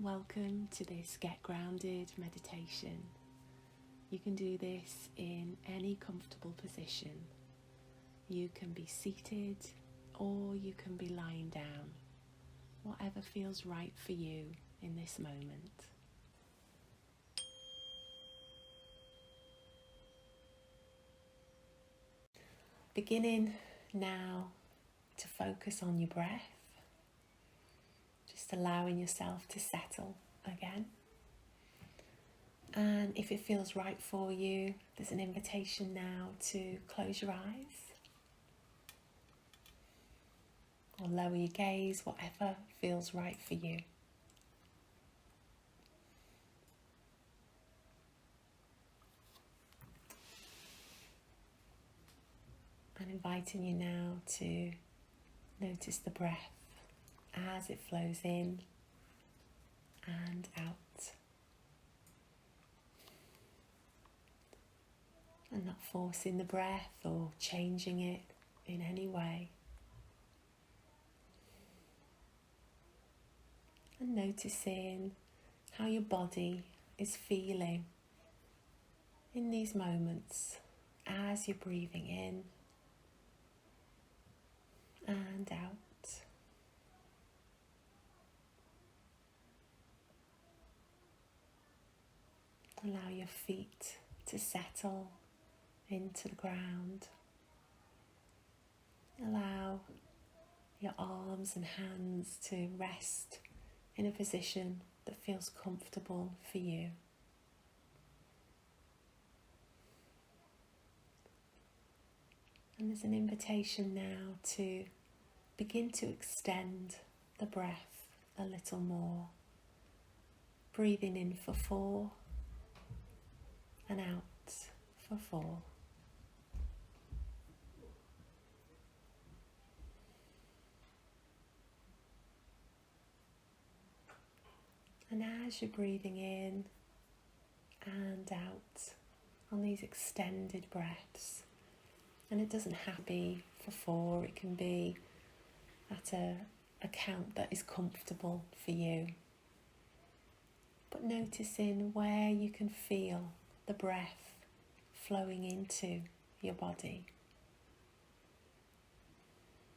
Welcome to this Get Grounded meditation. You can do this in any comfortable position. You can be seated or you can be lying down, whatever feels right for you in this moment. Beginning now to focus on your breath. Just allowing yourself to settle again. And if it feels right for you, there's an invitation now to close your eyes or lower your gaze, whatever feels right for you. And inviting you now to notice the breath as it flows in and out, and not forcing the breath or changing it in any way, and noticing how your body is feeling in these moments as you're breathing in and out. Allow your feet to settle into the ground. Allow your arms and hands to rest in a position that feels comfortable for you. And there's an invitation now to begin to extend the breath a little more. Breathing in for 4. And out for 4. And as you're breathing in and out on these extended breaths, and it doesn't have to be for 4, it can be at a count that is comfortable for you. But noticing where you can feel the breath flowing into your body,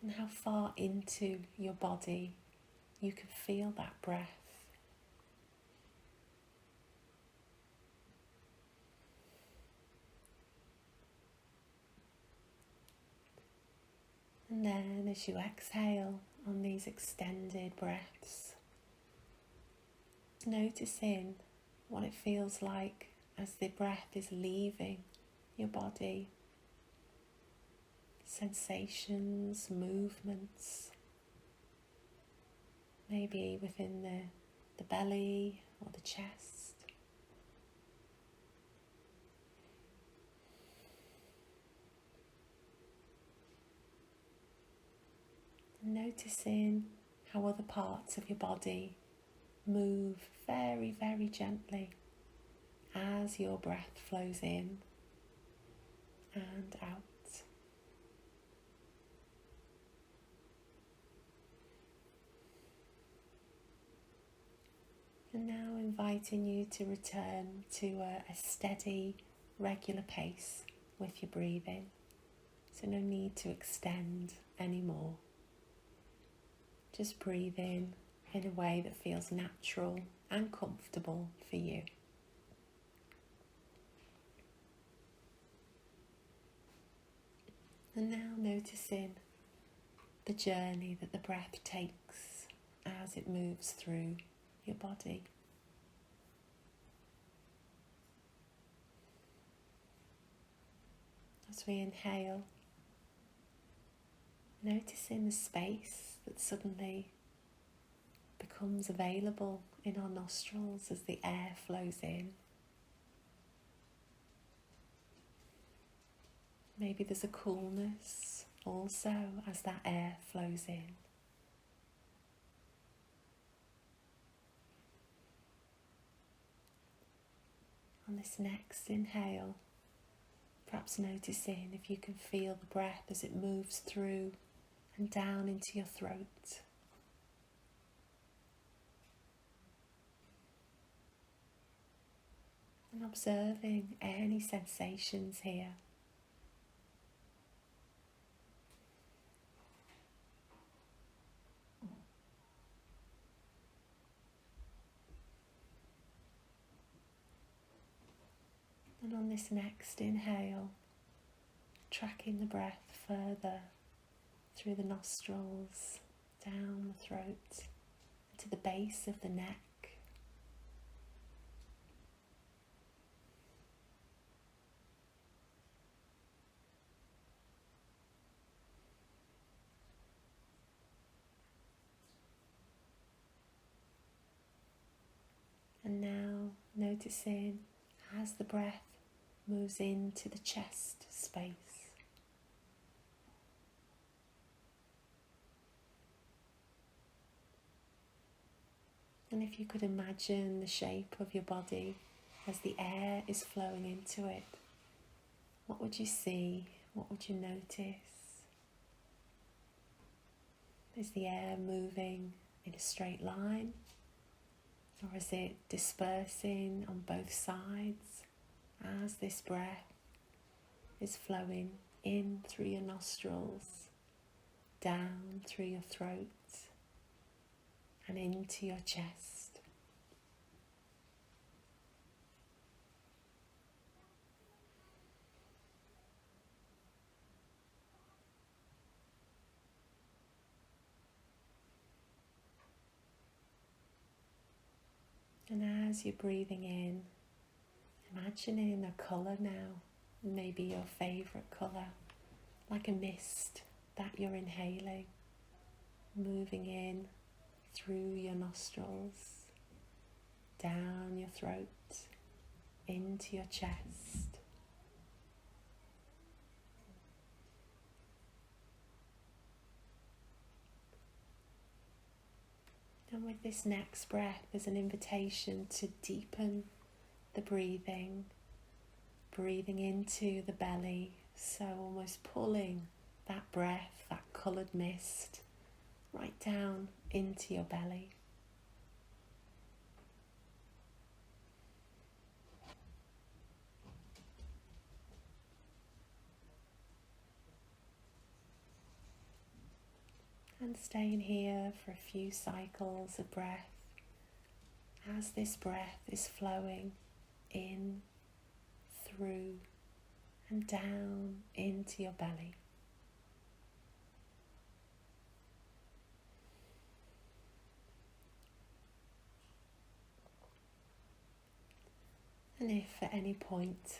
and how far into your body you can feel that breath. And then as you exhale on these extended breaths, noticing what it feels like as the breath is leaving your body. Sensations, movements, maybe within the belly or the chest. And noticing how other parts of your body move very, very gently as your breath flows in and out. And now inviting you to return to a steady, regular pace with your breathing. So no need to extend anymore. Just breathe in a way that feels natural and comfortable for you. And now noticing the journey that the breath takes as it moves through your body. As we inhale, noticing the space that suddenly becomes available in our nostrils as the air flows in. Maybe there's a coolness also as that air flows in. On this next inhale, perhaps noticing if you can feel the breath as it moves through and down into your throat. and observing any sensations here. And on this next inhale, tracking the breath further through the nostrils, down the throat, to the base of the neck. And now noticing as the breath moves into the chest space. And if you could imagine the shape of your body as the air is flowing into it, what would you see? What would you notice? Is the air moving in a straight line? Or is it dispersing on both sides as this breath is flowing in through your nostrils, down through your throat, and into your chest? And as you're breathing in, imagining a colour now, maybe your favourite colour, like a mist that you're inhaling, moving in through your nostrils, down your throat, into your chest. And with this next breath, there's an invitation to deepen the breathing, breathing into the belly, so almost pulling that breath, that coloured mist, right down into your belly. And staying here for a few cycles of breath as this breath is flowing in, through, and down into your belly. And if at any point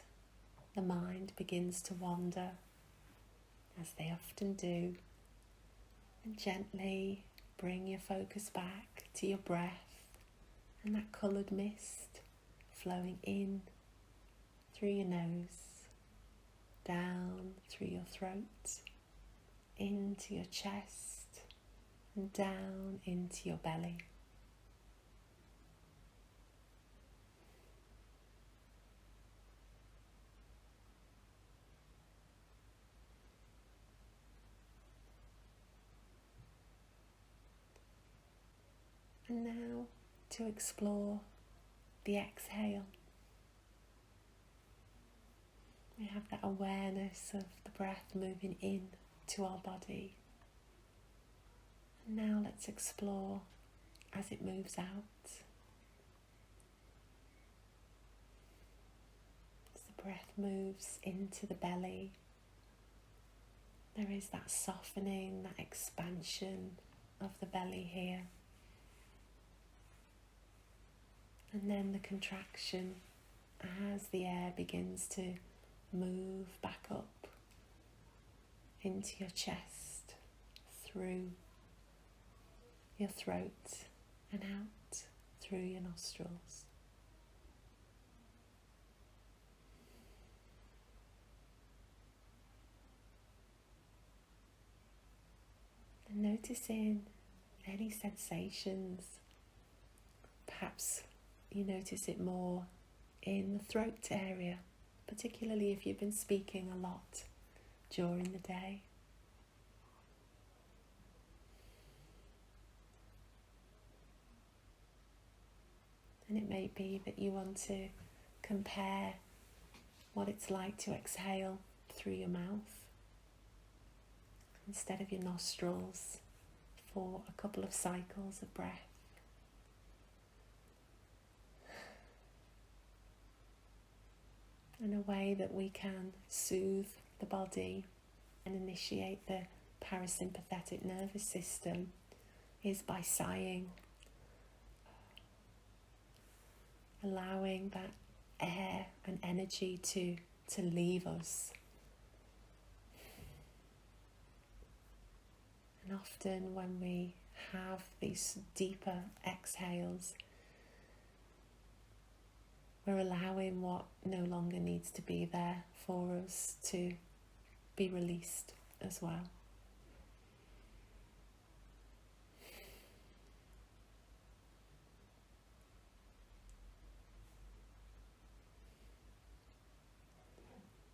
the mind begins to wander, as they often do, and gently bring your focus back to your breath and that coloured mist flowing in through your nose, down through your throat, into your chest, and down into your belly. And now to explore the exhale. We have that awareness of the breath moving in to our body. And now let's explore as it moves out. As the breath moves into the belly, there is that softening, that expansion of the belly here. And then the contraction as the air begins to move back up into your chest, through your throat and out through your nostrils. And noticing any sensations. Perhaps you notice it more in the throat area, particularly if you've been speaking a lot during the day. And it may be that you want to compare what it's like to exhale through your mouth instead of your nostrils for a couple of cycles of breath. In a way that we can soothe the body and initiate the parasympathetic nervous system is by sighing, allowing that air and energy to leave us. And often when we have these deeper exhales, we're allowing what no longer needs to be there for us to be released as well.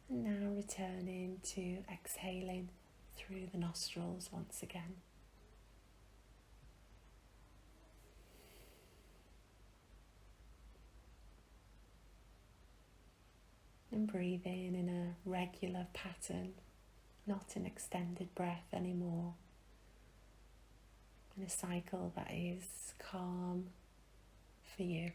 And now returning to exhaling through the nostrils once again. And breathing in a regular pattern, not an extended breath anymore. In a cycle that is calm for you.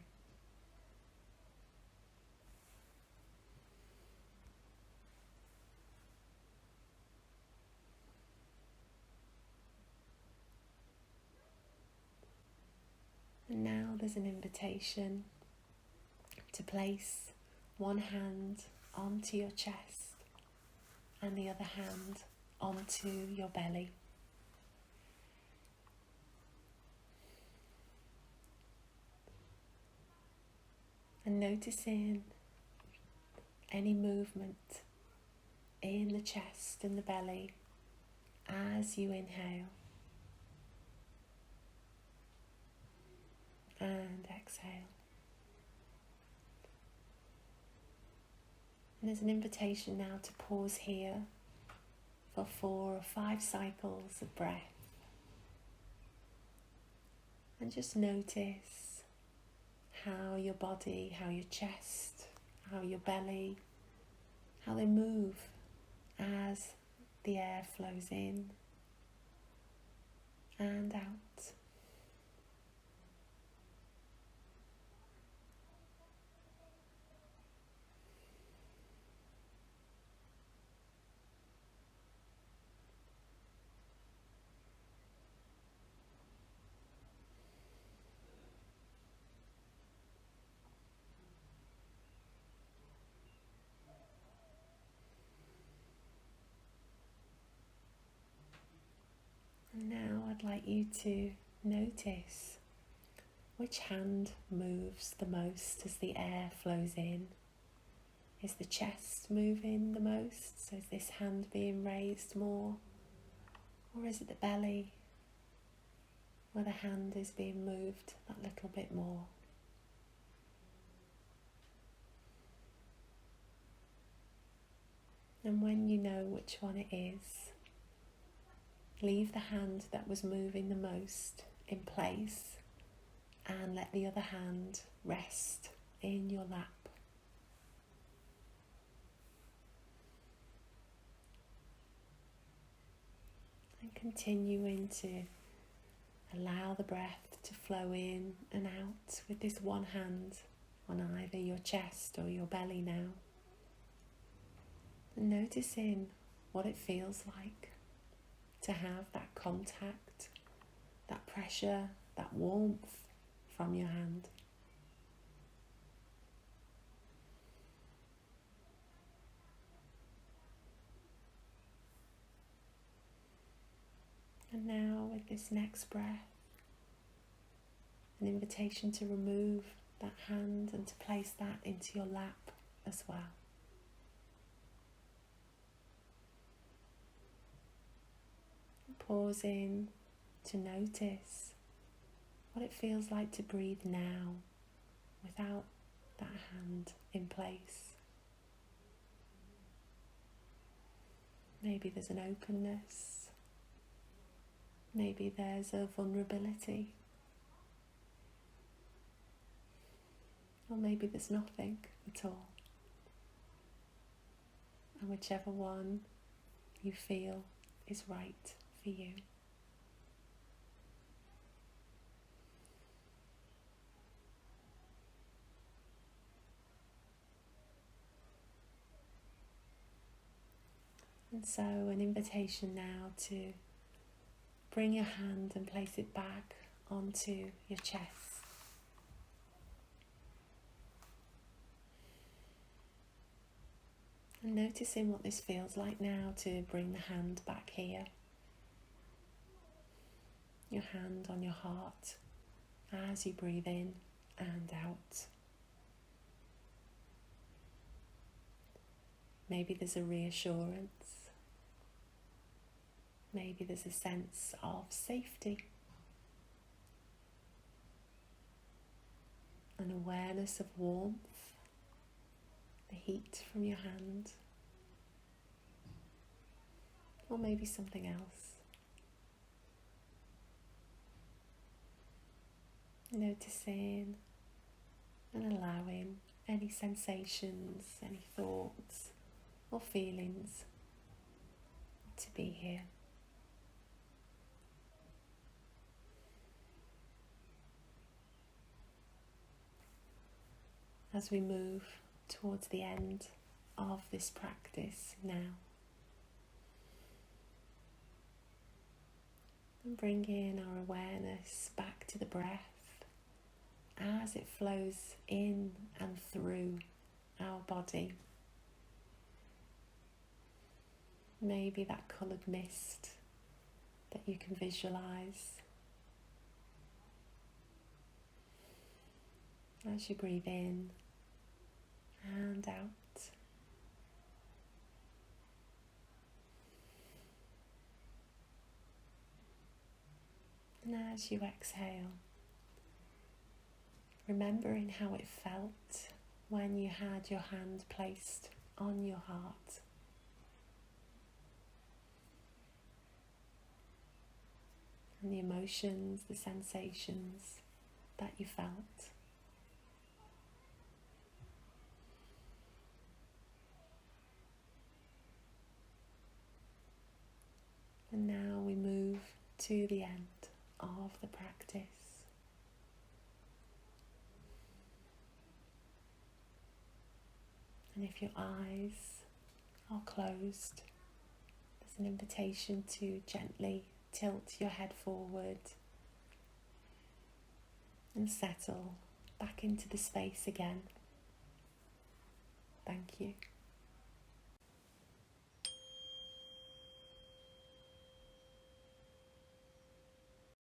And now there's an invitation to place one hand onto your chest and the other hand onto your belly. And noticing any movement in the chest and the belly as you inhale and exhale. And there's an invitation now to pause here for 4 or 5 cycles of breath. And just notice how your body, how your chest, how your belly, how they move as the air flows in and out. And now I'd like you to notice which hand moves the most as the air flows in. Is the chest moving the most? So is this hand being raised more? Or is it the belly where the hand is being moved that little bit more? And when you know which one it is, leave the hand that was moving the most in place and let the other hand rest in your lap. And continuing to allow the breath to flow in and out with this one hand on either your chest or your belly now. And noticing what it feels like to have that contact, that pressure, that warmth from your hand. And now with this next breath, an invitation to remove that hand and to place that into your lap as well. Pausing to notice what it feels like to breathe now without that hand in place. Maybe there's an openness. Maybe there's a vulnerability. or maybe there's nothing at all. And whichever one you feel is right for you. And so an invitation now to bring your hand and place it back onto your chest. And noticing what this feels like now to bring the hand back here. Your hand on your heart as you breathe in and out. Maybe there's a reassurance. Maybe there's a sense of safety. An awareness of warmth, the heat from your hand, or maybe something else. Noticing and allowing any sensations, any thoughts or feelings to be here. As we move towards the end of this practice now, and bringing our awareness back to the breath as it flows in and through our body. Maybe that coloured mist that you can visualise as you breathe in and out. And as you exhale, remembering how it felt when you had your hand placed on your heart. And the emotions, the sensations that you felt. And now we move to the end of the practice. And if your eyes are closed, there's an invitation to gently tilt your head forward and settle back into the space again. Thank you.